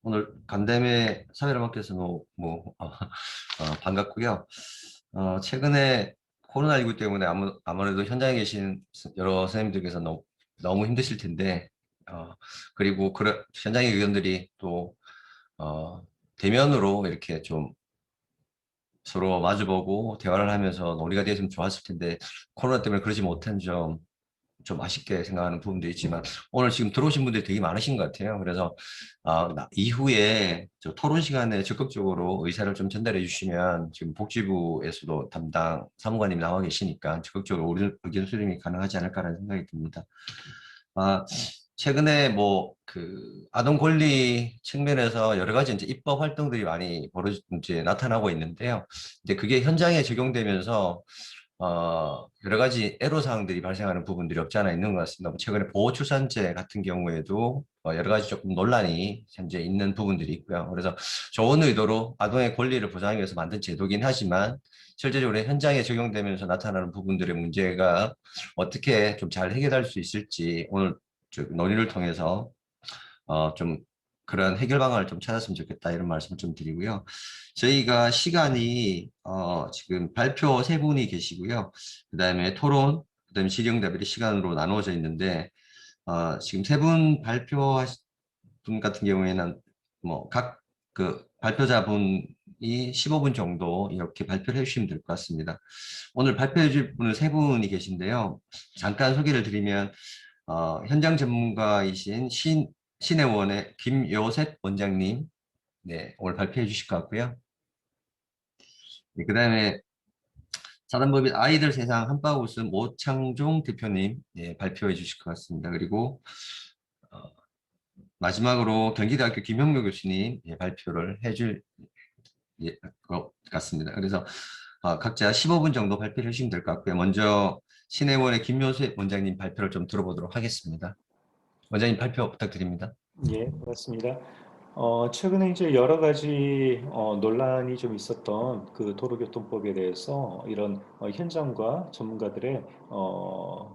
오늘 간담회 사회를 맡게 해서 반갑고요. 최근에 코로나19 때문에 아무래도 현장에 계신 여러 선생님들께서 너무 힘드실 텐데, 어, 그리고 현장의 의견들이 또, 어, 대면으로 이렇게 좀 서로 마주보고 대화를 하면서 논의가 되었으면 좋았을 텐데, 코로나 때문에 그러지 못한 점 좀 아쉽게 생각하는 부분도 있지만 오늘 지금 들어오신 분들이 되게 많으신 것 같아요. 그래서 이후에 저 토론 시간에 적극적으로 의사를 좀 전달해 주시면 지금 복지부에서도 담당 사무관님이 나와 계시니까 적극적으로 의견 수렴이 가능하지 않을까라는 생각이 듭니다. 아, 최근에 아동 권리 측면에서 여러 가지 이제 입법 활동들이 많이 이제 나타나고 있는데요. 이제 그게 현장에 적용되면서 여러 가지 애로사항들이 발생하는 부분들이 없지 않아 있는 것 같습니다. 뭐 최근에 보호출산제 같은 경우에도 여러 가지 조금 논란이 현재 있는 부분들이 있고요. 그래서 좋은 의도로 아동의 권리를 보장하기 위해서 만든 제도긴 하지만 실제적으로 현장에 적용되면서 나타나는 부분들의 문제가 어떻게 좀 잘 해결할 수 있을지 오늘 논의를 통해서 좀 그런 해결 방안을 좀 찾았으면 좋겠다 이런 말씀을 좀 드리고요. 저희가 시간이 지금 발표 세 분이 계시고요. 그다음에 토론, 그다음에 질의응답이 시간으로 나누어져 있는데 지금 세 분 발표하신 분 같은 경우에는 뭐 각 그 발표자분이 15분 정도 이렇게 발표를 해주시면 될 것 같습니다. 오늘 발표해 줄 분은 세 분이 계신데요. 잠깐 소개를 드리면 현장 전문가이신 신혜원의 김요셉 원장님, 네, 오늘 발표해 주실 것 같고요. 네, 그 다음에 사단법인 아이들 세상 한바 웃음 오창종 대표님, 네, 발표해 주실 것 같습니다. 그리고 어, 마지막으로 경기대학교 김형묘 교수님, 예, 발표를 해줄 것 같습니다. 그래서 각자 15분 정도 발표를 해주시면 될 것 같고요. 먼저 신혜원의 김요셉 원장님 발표를 좀 들어보도록 하겠습니다. 원장님 발표 부탁드립니다. 예, 그렇습니다. 최근에 이제 여러 가지 논란이 좀 있었던 그 도로교통법에 대해서 이런 현장과 전문가들의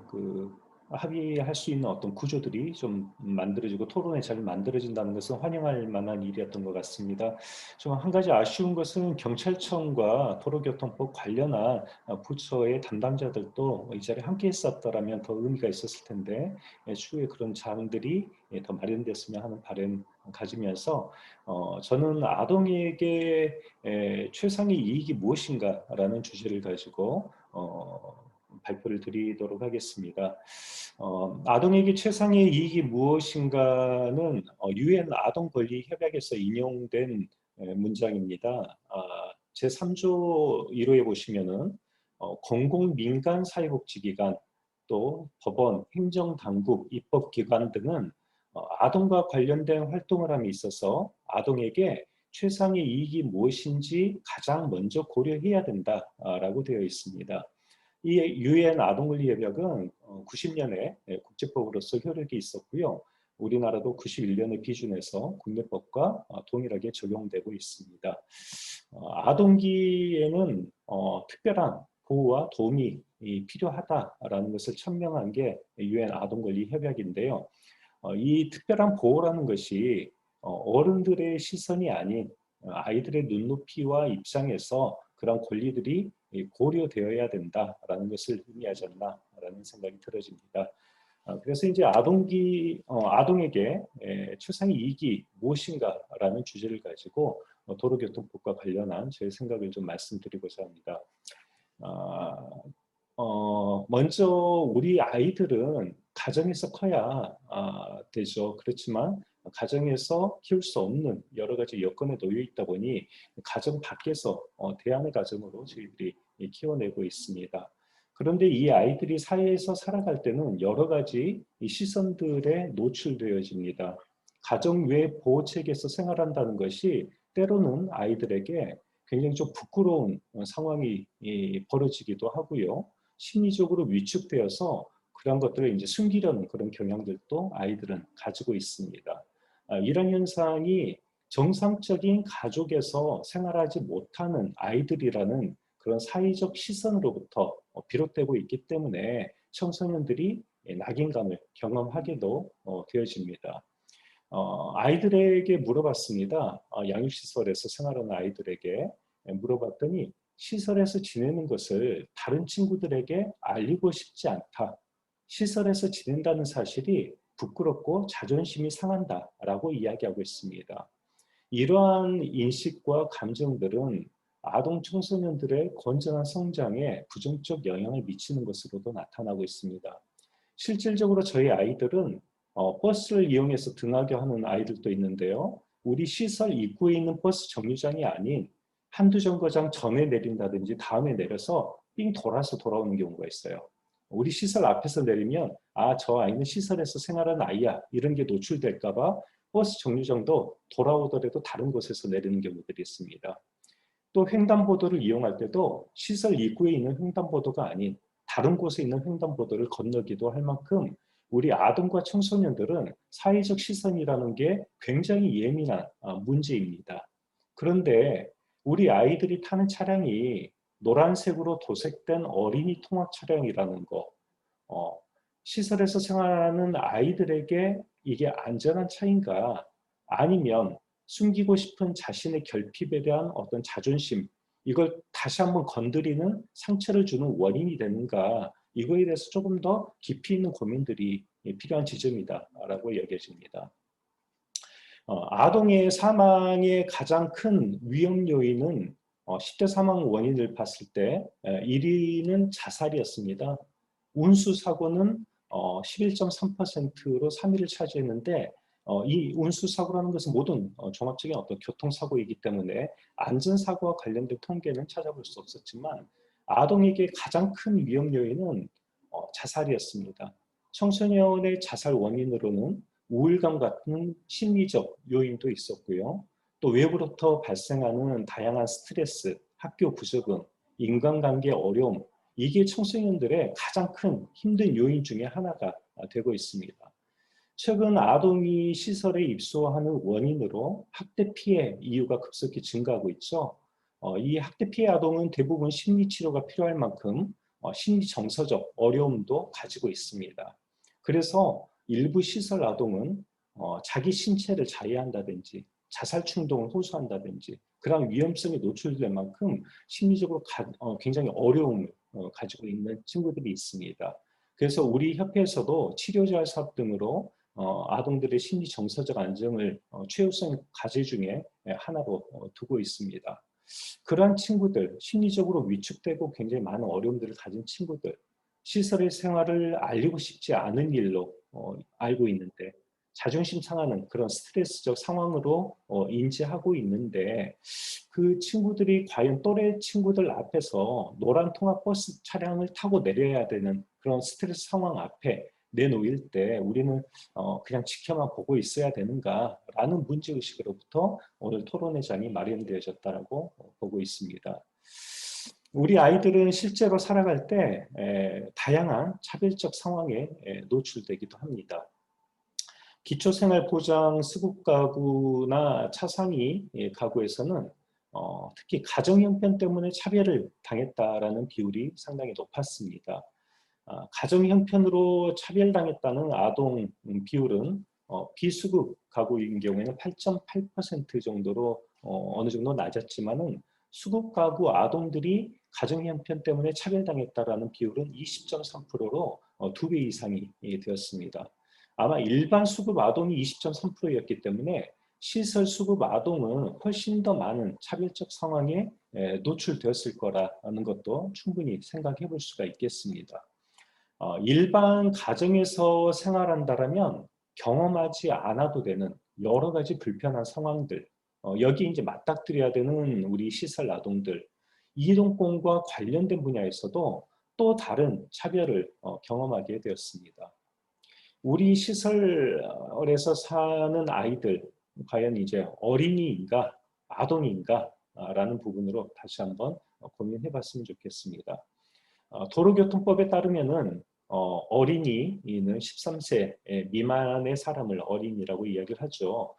그 합의할 수 있는 어떤 구조들이 좀 만들어지고 토론에 잘 만들어진다는 것은 환영할 만한 일이었던 것 같습니다. 좀 한 가지 아쉬운 것은 경찰청과 도로교통법 관련한 부처의 담당자들도 이 자리에 함께 했었더라면 더 의미가 있었을 텐데 추후에 그런 자원들이 더 마련됐으면 하는 바람 가지면서 저는 아동에게 최상의 이익이 무엇인가라는 주제를 가지고 발표를 드리도록 하겠습니다. 아동에게 최상의 이익이 무엇인가는 유엔 아동 권리 협약에서 인용된 문장입니다. 제3조 1호에 보시면은 공공 민간 사회복지기관 또 법원, 행정당국, 입법기관 등은 아동과 관련된 활동을 함에 있어서 아동에게 최상의 이익이 무엇인지 가장 먼저 고려해야 된다라고 되어 있습니다. 이 유엔 아동권리협약은 90년에 국제법으로서 효력이 있었고요. 우리나라도 91년에 비준해서 국내법과 동일하게 적용되고 있습니다. 아동기에는 특별한 보호와 도움이 필요하다라는 것을 천명한 게 유엔 아동권리 협약인데요. 이 특별한 보호라는 것이 어른들의 시선이 아닌 아이들의 눈높이와 입장에서 그런 권리들이 고려되어야 된다라는 것을 의미하지 않나라는 생각이 들어집니다. 그래서 이제 아동에게 최상의 이익이 무엇인가라는 주제를 가지고 도로교통법과 관련한 제 생각을 좀 말씀드리고자 합니다. 아, 먼저 우리 아이들은 가정에서 커야 되죠. 그렇지만 가정에서 키울 수 없는 여러 가지 여건에 놓여 있다 보니 가정 밖에서 대안의 가정으로 저희들이 키워내고 있습니다. 그런데 이 아이들이 사회에서 살아갈 때는 여러 가지 이 시선들에 노출되어집니다. 가정 외 보호책에서 생활한다는 것이 때로는 아이들에게 굉장히 좀 부끄러운 상황이 벌어지기도 하고요. 심리적으로 위축되어서 그런 것들을 이제 숨기려는 그런 경향들도 아이들은 가지고 있습니다. 이런 현상이 정상적인 가족에서 생활하지 못하는 아이들이라는 그런 사회적 시선으로부터 비롯되고 있기 때문에 청소년들이 낙인감을 경험하게도 되어집니다. 아이들에게 물어봤습니다. 양육시설에서 생활하는 아이들에게 물어봤더니 시설에서 지내는 것을 다른 친구들에게 알리고 싶지 않다. 시설에서 지낸다는 사실이 부끄럽고 자존심이 상한다라고 이야기하고 있습니다. 이러한 인식과 감정들은 아동 청소년들의 건전한 성장에 부정적 영향을 미치는 것으로도 나타나고 있습니다. 실질적으로 저희 아이들은 버스를 이용해서 등하교 하는 아이들도 있는데요. 우리 시설 입구에 있는 버스 정류장이 아닌 한두 정거장 전에 내린다든지 다음에 내려서 삥 돌아서 돌아오는 경우가 있어요. 우리 시설 앞에서 내리면 저 아이는 시설에서 생활하는 아이야 이런 게 노출될까 봐 버스 정류장도 돌아오더라도 다른 곳에서 내리는 경우들이 있습니다. 또 횡단보도를 이용할 때도 시설 입구에 있는 횡단보도가 아닌 다른 곳에 있는 횡단보도를 건너기도 할 만큼 우리 아동과 청소년들은 사회적 시선이라는 게 굉장히 예민한 문제입니다. 그런데 우리 아이들이 타는 차량이 노란색으로 도색된 어린이 통학 차량이라는 거, 어, 시설에서 생활하는 아이들에게 이게 안전한 차인가 아니면 숨기고 싶은 자신의 결핍에 대한 어떤 자존심, 이걸 다시 한번 건드리는 상처를 주는 원인이 되는가, 이거에 대해서 조금 더 깊이 있는 고민들이 필요한 지점이다라고 여겨집니다. 아동의 사망의 가장 큰 위험 요인은 10대 사망 원인을 봤을 때 1위는 자살이었습니다. 운수 사고는 11.3%로 3위를 차지했는데 이 운수 사고라는 것은 모든 종합적인 어떤 교통사고이기 때문에 안전사고와 관련된 통계는 찾아볼 수 없었지만 아동에게 가장 큰 위험 요인은 자살이었습니다. 청소년의 자살 원인으로는 우울감 같은 심리적 요인도 있었고요. 또 외부로부터 발생하는 다양한 스트레스, 학교 부적응, 인간관계 어려움, 이게 청소년들의 가장 큰 힘든 요인 중에 하나가 되고 있습니다. 최근 아동이 시설에 입소하는 원인으로 학대 피해 이유가 급속히 증가하고 있죠. 이 학대 피해 아동은 대부분 심리치료가 필요할 만큼 심리 정서적 어려움도 가지고 있습니다. 그래서 일부 시설 아동은 자기 신체를 자해한다든지 자살 충동을 호소한다든지 그런 위험성에 노출될 만큼 심리적으로 굉장히 어려움을 가지고 있는 친구들이 있습니다. 그래서 우리 협회에서도 치료재활 사업 등으로 아동들의 심리 정서적 안정을 최우선 과제 중에 하나로 두고 있습니다. 그러한 친구들, 심리적으로 위축되고 굉장히 많은 어려움들을 가진 친구들, 시설의 생활을 알리고 싶지 않은 일로 알고 있는데 자존심 상하는 그런 스트레스적 상황으로 인지하고 있는데 그 친구들이 과연 또래 친구들 앞에서 노란 통학 버스 차량을 타고 내려야 되는 그런 스트레스 상황 앞에 내놓일 때 우리는 그냥 지켜만 보고 있어야 되는가라는 문제의식으로부터 오늘 토론회 장이 마련되어졌다고 보고 있습니다. 우리 아이들은 실제로 살아갈 때 다양한 차별적 상황에 노출되기도 합니다. 기초생활보장 수급가구나 차상위 가구에서는 특히 가정 형편 때문에 차별을 당했다라는 비율이 상당히 높았습니다. 가정 형편으로 차별당했다는 아동 비율은 비수급 가구인 경우에는 8.8% 정도로 어느 정도 낮았지만은 수급 가구 아동들이 가정 형편 때문에 차별당했다라는 비율은 20.3%로 2배 이상이 되었습니다. 아마 일반 수급 아동이 20.3%였기 때문에 시설 수급 아동은 훨씬 더 많은 차별적 상황에 노출되었을 거라는 것도 충분히 생각해 볼 수가 있겠습니다. 일반 가정에서 생활한다라면 경험하지 않아도 되는 여러 가지 불편한 상황들, 여기 이제 맞닥뜨려야 되는 우리 시설 아동들, 이동권과 관련된 분야에서도 또 다른 차별을 경험하게 되었습니다. 우리 시설에서 사는 아이들, 과연 이제 어린이인가, 아동인가? 라는 부분으로 다시 한번 고민해 봤으면 좋겠습니다. 도로교통법에 따르면은 어린이는 13세 미만의 사람을 어린이라고 이야기를 하죠.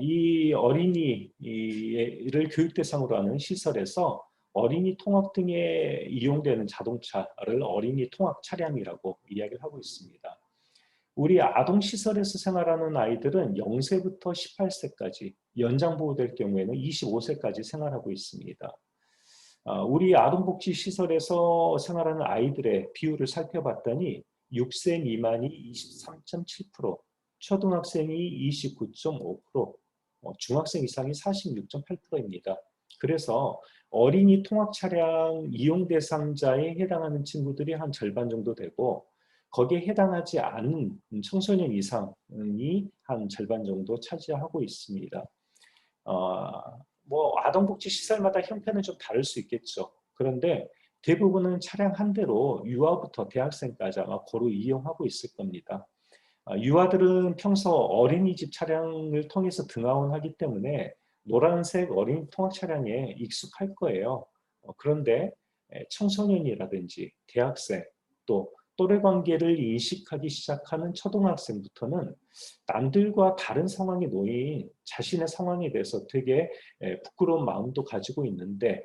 이 어린이를 교육 대상으로 하는 시설에서 어린이 통학 등에 이용되는 자동차를 어린이 통학 차량이라고 이야기를 하고 있습니다. 우리 아동시설에서 생활하는 아이들은 0세부터 18세까지, 연장 보호될 경우에는 25세까지 생활하고 있습니다. 우리 아동복지시설에서 생활하는 아이들의 비율을 살펴봤더니 6세 미만이 23.7%, 초등학생이 29.5%, 중학생 이상이 46.8%입니다. 그래서 어린이 통학 차량 이용 대상자에 해당하는 친구들이 한 절반 정도 되고, 거기에 해당하지 않은 청소년 이상이 한 절반 정도 차지하고 있습니다. 뭐 아동복지 시설마다 형편은 좀 다를 수 있겠죠. 그런데 대부분은 차량 한 대로 유아부터 대학생까지 아마 고루 이용하고 있을 겁니다. 유아들은 평소 어린이집 차량을 통해서 등하원하기 때문에 노란색 어린이 통학 차량에 익숙할 거예요. 그런데 청소년이라든지 대학생, 또 또래 관계를 인식하기 시작하는 초등학생부터는 남들과 다른 상황에 놓인 자신의 상황에 대해서 되게 부끄러운 마음도 가지고 있는데,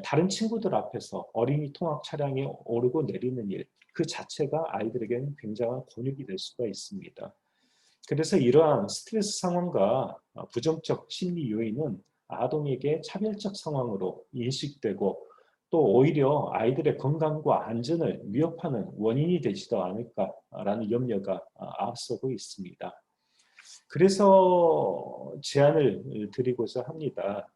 다른 친구들 앞에서 어린이 통학 차량에 오르고 내리는 일, 그 자체가 아이들에게는 굉장한 곤욕이 될 수가 있습니다. 그래서 이러한 스트레스 상황과 부정적 심리 요인은 아동에게 차별적 상황으로 인식되고, 또 오히려 아이들의 건강과 안전을 위협하는 원인이 되지도 않을까라는 염려가 앞서고 있습니다. 그래서 제안을 드리고자 합니다.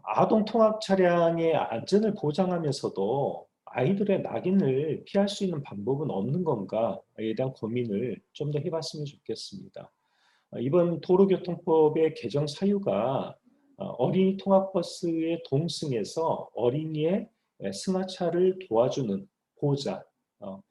아동 통학 차량의 안전을 보장하면서도 아이들의 낙인을 피할 수 있는 방법은 없는 건가에 대한 고민을 좀 더 해봤으면 좋겠습니다. 이번 도로교통법의 개정 사유가 어린이 통학버스의 동승에서 어린이의 승하차를 도와주는 보호자,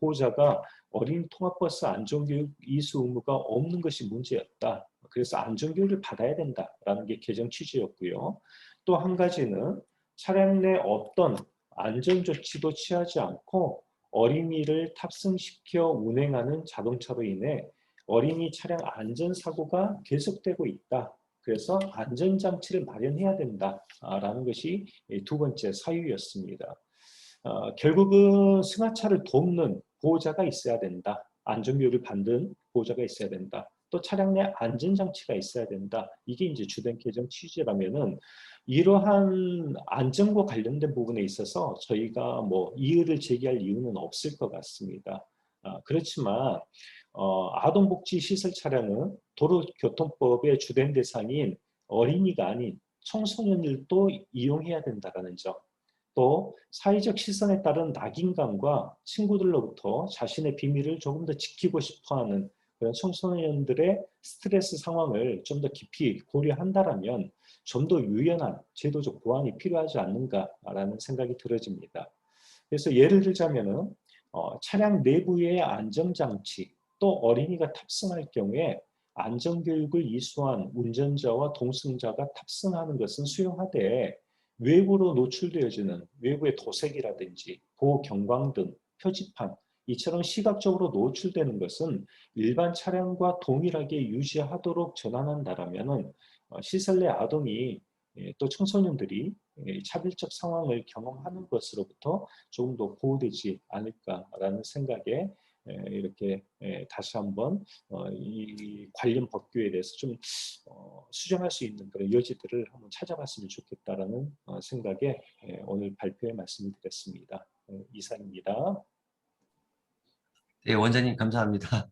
보호자가 어린이 통학버스 안전교육 이수 의무가 없는 것이 문제였다. 그래서 안전교육을 받아야 된다라는 게 개정 취지였고요. 또 한 가지는 차량 내 어떤 안전조치도 취하지 않고 어린이를 탑승시켜 운행하는 자동차로 인해 어린이 차량 안전사고가 계속되고 있다. 그래서 안전장치를 마련해야 된다라는 것이 두 번째 사유였습니다. 결국은 승하차를 돕는 보호자가 있어야 된다. 안전교육을 받는 보호자가 있어야 된다. 또 차량 내 안전장치가 있어야 된다. 이게 이제 주된 개정 취지라면은, 이러한 안전과 관련된 부분에 있어서 저희가 뭐 이의를 제기할 이유는 없을 것 같습니다. 그렇지만 아동복지시설 차량은 도로교통법의 주된 대상인 어린이가 아닌 청소년들도 이용해야 된다는 점, 또 사회적 시선에 따른 낙인감과 친구들로부터 자신의 비밀을 조금 더 지키고 싶어하는 그런 청소년들의 스트레스 상황을 좀 더 깊이 고려한다라면 좀 더 유연한 제도적 보완이 필요하지 않는가라는 생각이 들어집니다. 그래서 예를 들자면은 차량 내부의 안전장치, 또 어린이가 탑승할 경우에 안전교육을 이수한 운전자와 동승자가 탑승하는 것은 수용하되, 외부로 노출되어지는 외부의 도색이라든지 보호 경광등, 표지판, 이처럼 시각적으로 노출되는 것은 일반 차량과 동일하게 유지하도록 전환한다라면 시설 내 아동이, 또 청소년들이 차별적 상황을 경험하는 것으로부터 조금 더 보호되지 않을까라는 생각에 이렇게 다시 한번 이 관련 법규에 대해서 좀 수정할 수 있는 그런 여지들을 한번 찾아봤으면 좋겠다라는 생각에 오늘 발표에 말씀을 드렸습니다. 이상입니다. 네, 원장님 감사합니다.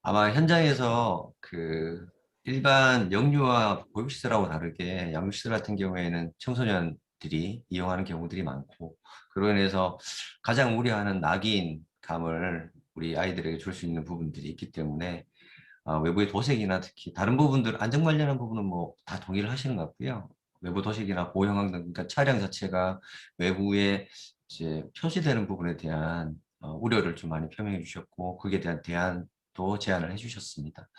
아마 현장에서 그 일반 영유아 보육시설하고 다르게 양육시설 같은 경우에는 청소년들이 이용하는 경우들이 많고, 그로 인해서 가장 우려하는 낙인감을 우리 아이들에게 줄 수 있는 부분들이 있기 때문에 외부의 도색이나 특히 다른 부분들 안전 관련한 부분은 뭐 다 동의를 하시는 것 같고요. 외부 도색이나 보형광등, 그러니까 차량 자체가 외부에 이제 표시되는 부분에 대한 우려를 좀 많이 표명해 주셨고, 그에 대한 대안도 제안을 해 주셨습니다.